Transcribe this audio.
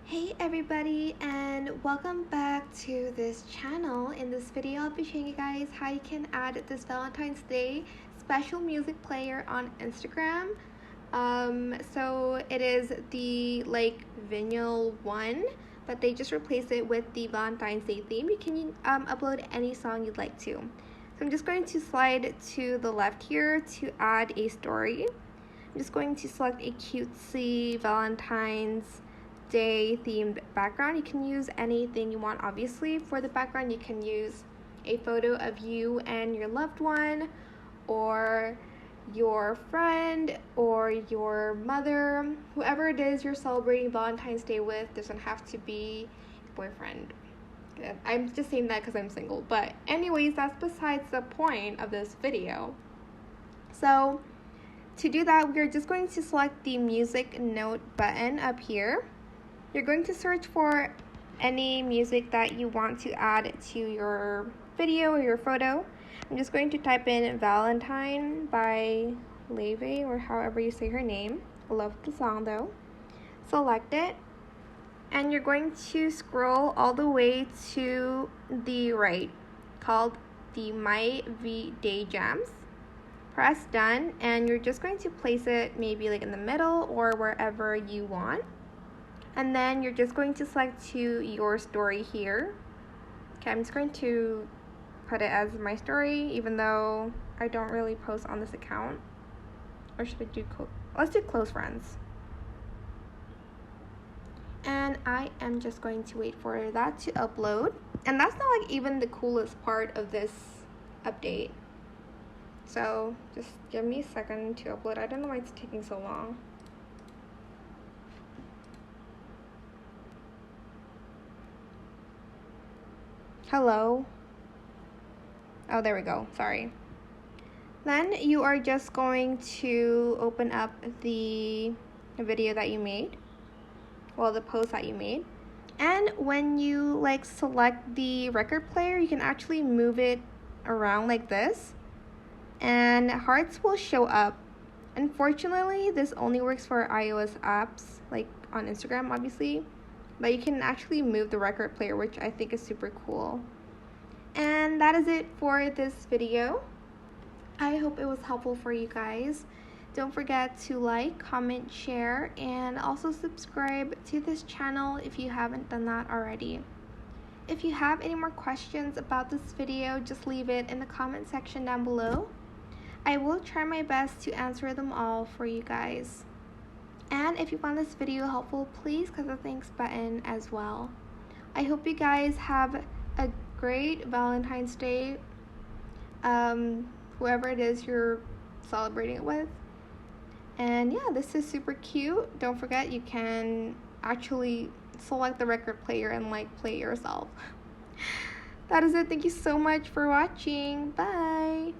Hey everybody, and welcome back to this channel. In this video I'll be showing you guys how you can add this Valentine's Day special music player on Instagram. So it is the vinyl one, but they just replaced it with the Valentine's Day theme. You can upload any song you'd like to. So I'm just going to slide to the left here to add a story. I'm just going to select a cutesy Valentine's Day themed background. You can use anything you want. Obviously, for the background you can use a photo of you and your loved one, or your friend, or your mother, whoever it is you're celebrating Valentine's Day with. Doesn't have to be your boyfriend. I'm just saying that because I'm single, but anyways, that's besides the point of this video. So to do that, we're just going to select the music note button up here. You're going to search for any music that you want to add to your video or your photo. I'm just going to type in Valentine by Leve, or however you say her name. I love the song though. Select it, and you're going to scroll all the way to the right, called the My Day Jams. Press done, and you're just going to place it maybe in the middle or wherever you want. And then you're just going to select to your story here. Okay, I'm just going to put it as my story, even though I don't really post on this account. Or should I do let's do close friends. And I am just going to wait for that to upload. And that's not even the coolest part of this update. So just give me a second to upload. I don't know why it's taking so long. Hello. Oh, there we go. Sorry. Then you are just going to open up the video that you made. Well, the post that you made. And when you select the record player, you can actually move it around like this. And hearts will show up. Unfortunately, this only works for iOS apps, on Instagram, obviously. But you can actually move the record player, which I think is super cool. And that is it for this video. I hope it was helpful for you guys. Don't forget to like, comment, share, and also subscribe to this channel if you haven't done that already. If you have any more questions about this video, just leave it in the comment section down below. I will try my best to answer them all for you guys. And if you found this video helpful, please click the thanks button as well. I hope you guys have a great Valentine's Day, whoever it is you're celebrating it with. And yeah, this is super cute. Don't forget, you can actually select the record player and play it yourself. That is it. Thank you so much for watching. Bye.